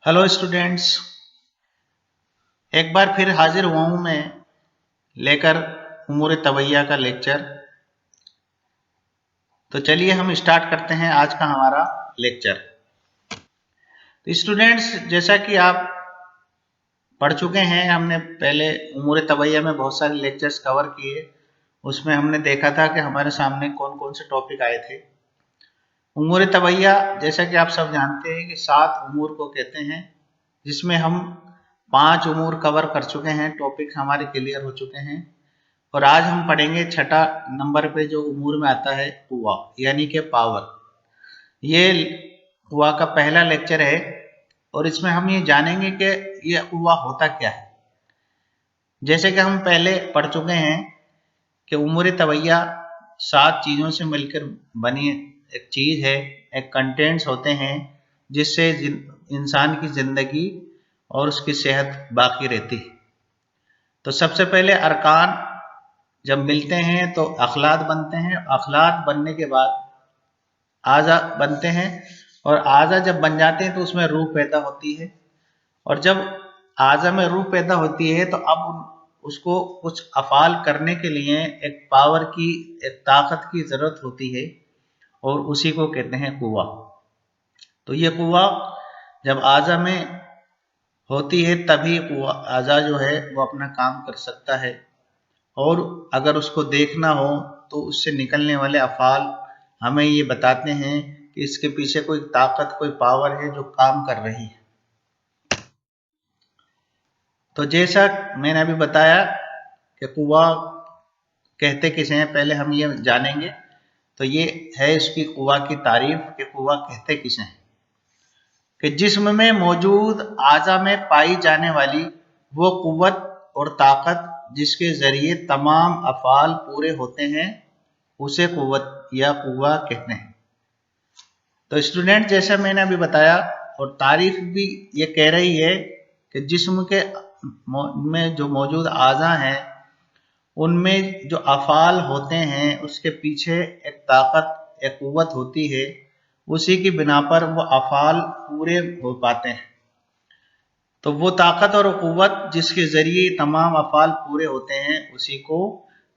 Hello students, एक बार फिर हाजिर हुआ हूँ मैं लेकर उमूर तवैया का लेक्चर। तो चलिए हम स्टार्ट करते हैं आज का हमारा लेक्चर। तो स्टूडेंट्स, जैसा कि आप पढ़ चुके हैं, हमने पहले उमूर तवैया में बहुत सारे लेक्चर्स कवर किए। उसमें हमने देखा था कि हमारे सामने कौन कौन से टॉपिक आए थे। उमूर तवैया, जैसा कि आप सब जानते हैं कि 7 उमूर को कहते हैं, जिसमें हम 5 उमूर कवर कर चुके हैं, टॉपिक हमारे क्लियर हो चुके हैं। और आज हम पढ़ेंगे छठा नंबर पे जो उमूर में आता है कुआ, यानी कि पावर। ये कुआ का पहला लेक्चर है और इसमें हम ये जानेंगे कि ये कुआ होता क्या है। जैसे कि हम पहले पढ़ चुके हैं कि उमूर तवैया 7 चीज़ों से मिलकर बनी एक चीज़ है, एक कंटेंट्स होते हैं जिससे इंसान की ज़िंदगी और उसकी सेहत बाकी रहती है। तो सबसे पहले अरकान जब मिलते हैं तो अखलात बनते हैं। अखलात बनने के बाद आज़ा बनते हैं और आज़ा जब बन जाते हैं तो उसमें रूह पैदा होती है। और जब आज़ा में रूह पैदा होती है तो अब उसको कुछ अफ़ाल करने के लिए एक पावर की, एक ताकत की ज़रूरत होती है और उसी को कहते हैं कुवा। तो ये कुवा जब आज़ा में होती है तभी कुवा आज़ा जो है वो अपना काम कर सकता है। और अगर उसको देखना हो तो उससे निकलने वाले अफ़ाल हमें ये बताते हैं कि इसके पीछे कोई ताकत, कोई पावर है जो काम कर रही है। तो जैसा मैंने अभी बताया कि कुआ कहते किसे हैं, पहले हम ये जानेंगे। तो ये है इसकी कुआ की तारीफ कि कुआ कहते किसे हैं। कि जिस्म में मौजूद आज़ा में पाई जाने वाली वो कुव्वत और ताकत जिसके ज़रिए तमाम अफ़ाल पूरे होते हैं, उसे कुव्वत या कुव्वा कहते हैं। तो स्टूडेंट, जैसा मैंने अभी बताया और तारीफ भी ये कह रही है कि जिस्म के में जो मौजूद आज़ा हैं उनमें जो अफ़ाल होते हैं उसके पीछे एक ताकत, एक कुव्वत होती है। उसी की बिना पर वो अफ़ाल पूरे हो पाते हैं। तो वो ताकत और कुव्वत जिसके ज़रिए तमाम अफ़ाल पूरे होते हैं उसी को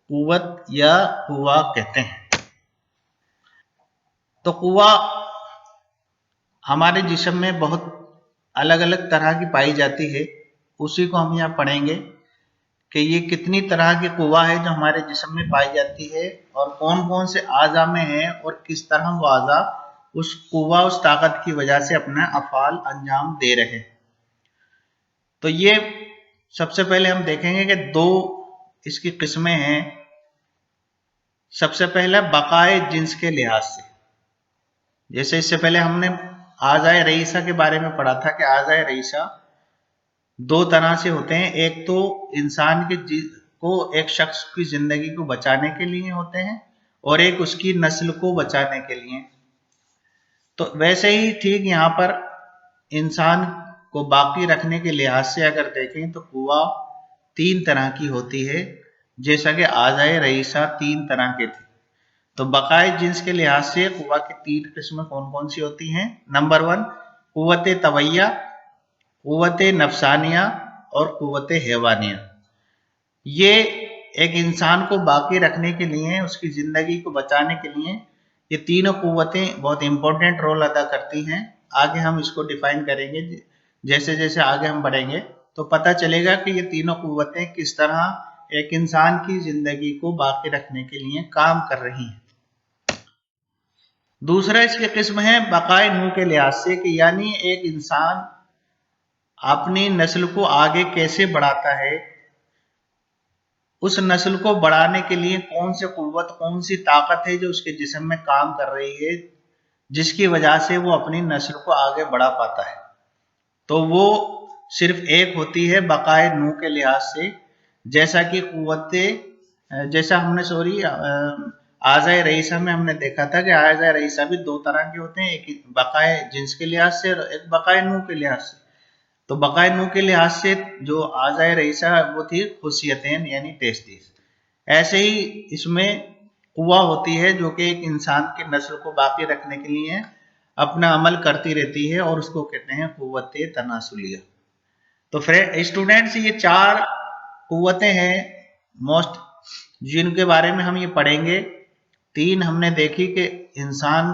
कुव्वत या कुव्वा कहते हैं। तो कुव्वा हमारे जिस्म में बहुत अलग अलग तरह की पाई जाती है। उसी को हम यहाँ पढ़ेंगे कि ये कितनी तरह की कुव्वा है जो हमारे जिस्म में पाई जाती है और कौन कौन से आज़ा में है और किस तरह वो आज़ा उस कुव्वा, उस ताकत की वजह से अपना अफ़ाल अंजाम दे रहे हैं। तो ये सबसे पहले हम देखेंगे कि 2 इसकी किस्में हैं। सबसे पहला बकाए जिन्स के लिहाज से। जैसे इससे पहले हमने आज़ाए रईसा के बारे में पढ़ा था कि आज़ाए रईसा 2 तरह से होते हैं। एक तो इंसान के को, एक शख्स की जिंदगी को बचाने के लिए होते हैं और एक उसकी नस्ल को बचाने के लिए। तो वैसे ही ठीक यहाँ पर इंसान को बाकी रखने के लिहाज से अगर देखें तो कुव्वा 3 तरह की होती है, जैसा कि आज़ाए रईसा 3 तरह के थे। तो बकाए जिन्स के लिहाज से कुव्वा की 3 किस्में कौन कौन सी होती हैं। नंबर 1 कुव्वत तवैया, कुव्वत नफसानिया और कुव्वत हैवानिया। ये एक इंसान को बाकी रखने के लिए, उसकी ज़िंदगी को बचाने के लिए ये तीनों कुव्वतें बहुत इंपॉर्टेंट रोल अदा करती हैं। आगे हम इसको डिफाइन करेंगे। जैसे जैसे आगे हम बढ़ेंगे तो पता चलेगा कि ये तीनों कुव्वतें किस तरह एक इंसान की ज़िंदगी को बाकी रखने के लिए काम कर रही हैं। दूसरा इसकी किस्म है बकाए नूह के लिहाज से, कि यानी एक इंसान अपनी नस्ल को आगे कैसे बढ़ाता है, उस नस्ल को बढ़ाने के लिए कौन से कुव्वत, कौन सी ताकत है जो उसके जिस्म में काम कर रही है, जिसकी वजह से वो अपनी नस्ल को आगे बढ़ा पाता है। तो वो सिर्फ एक होती है बकाए नूह के लिहाज से। जैसा कि जैसा हमने आज़ाए रईसा में हमने देखा था कि आज़ाए रईसा भी 2 तरह के होते हैं, एक बकाए जिन्स के लिहाज से और एक बकाए नूह के लिहाज से। तो बकाए नूह के लिहाज से जो आज़ाए रईसा वो थी खुशियतैन यानी टेस्टीज। ऐसे ही इसमें कुव्वा होती है जो कि एक इंसान की नस्ल को बाकी रखने के लिए अपना अमल करती रहती है और उसको कहते हैं कुव्वत तनासुलिया। तो स्टूडेंट्स ये 4 कुव्वतें हैं मोस्ट, जिनके बारे में हम ये पढ़ेंगे। 3 हमने देखी कि इंसान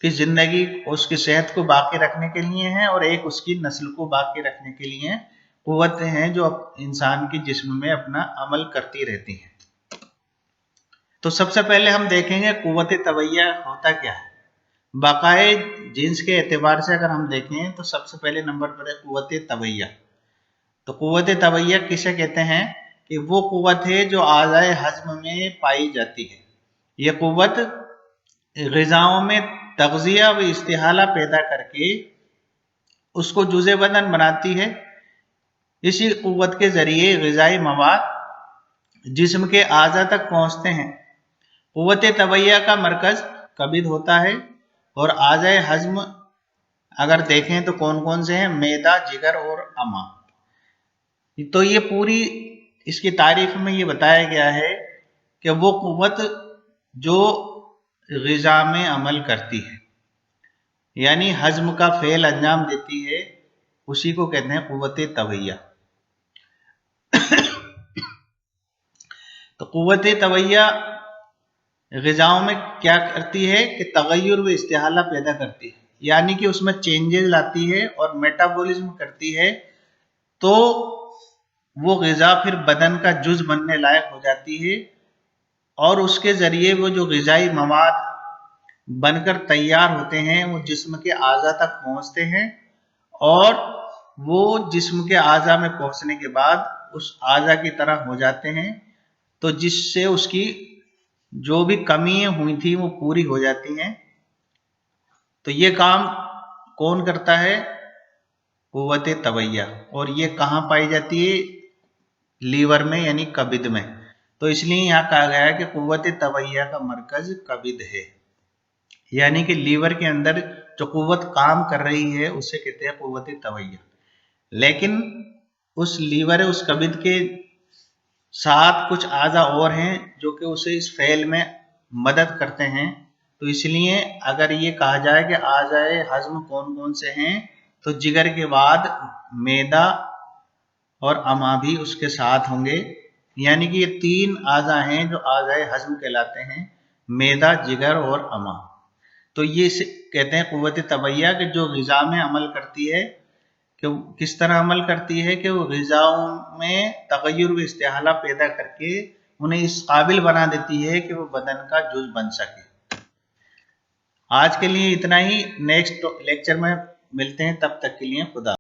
की जिंदगी, उसकी सेहत को बाकी रखने के लिए है, और एक उसकी नस्ल को बाकी रखने के लिए कुव्वतें हैं जो इंसान की जिस्म में अपना अमल करती रहती हैं। तो सबसे पहले हम देखेंगे कुव्वत तवैया होता क्या है। बाकाए जिन्स के एतबार से अगर हम देखें तो सबसे पहले नंबर पर है कुव्वत तवैया। तो कुव्वत तवैया किसे कहते हैं कि वो कुव्वत है जो आज़ाए हज़्म में पाई जाती है। यह कुव्वत ग़िज़ाओं में तग़ज़िया व इस्तिहाला पैदा करके उसको जुज़े बदन बनाती है। इसी कुव्वत के ज़रिए ग़िज़ाई मवाद जिस्म के आज़ा तक पहुँचते हैं। कुव्वत तवैया का मरकज़ कबिद होता है, और आज़ाए हज़्म अगर देखें तो कौन कौन से हैं, मैदा, जिगर और अमा। तो ये पूरी इसकी तारीफ में ये बताया गया है कि वो कुव्वत जो ग़िज़ा में अमल करती है, यानी हज़्म का फ़ेल अंजाम देती है, उसी को कहते हैं कुव्वत तवैया। तो कुव्वत तवैया ग़िज़ाओं में क्या करती है कि तग़य्युर व इस्तिहाला पैदा करती है, यानी कि उसमें चेंजेस लाती है और मेटाबॉलिज्म करती है। तो वो ग़िज़ा फिर बदन का जुज़ बनने लायक हो जाती है, और उसके ज़रिए वो जो ग़िज़ाई मवाद बनकर तैयार होते हैं वो जिस्म के आज़ा तक पहुँचते हैं, और वो जिस्म के आज़ा में पहुँचने के बाद उस आज़ा की तरह हो जाते हैं, तो जिससे उसकी जो भी कमियां हुई थी वो पूरी हो जाती हैं। तो ये काम कौन करता है, कुव्वत तवैया, और ये कहाँ पाई जाती है, लीवर में यानी कबिद में। तो इसलिए यहाँ कहा गया है कि कुव्वत तवैया का मरकज कबिद है, यानी कि लीवर के अंदर जो कुव्वत काम कर रही है उसे कहते हैं कुव्वत तवैया। लेकिन उस लीवर, उस कबिद के साथ कुछ आज़ा और हैं जो कि उसे इस फ़ेल में मदद करते हैं। तो इसलिए अगर ये कहा जाए कि आज़ाए हज़्म कौन कौन से हैं, तो जिगर के बाद मैदा और अमा भी उसके साथ होंगे, यानी कि ये 3 आज़ा हैं जो आज़ाए हज़्म कहलाते हैं, मैदा, जिगर और अमा। तो ये कहते हैं कुव्वत तवैया कि जो ग़िज़ा में अमल करती है, कि किस तरह अमल करती है कि वो ग़िज़ाओं में तग़य्युर व इस्तिहाला पैदा करके उन्हें इस काबिल बना देती है कि वो बदन का जुज़ बन सके। आज के लिए इतना ही, नेक्स्ट लेक्चर में मिलते हैं, तब तक के लिए खुदा।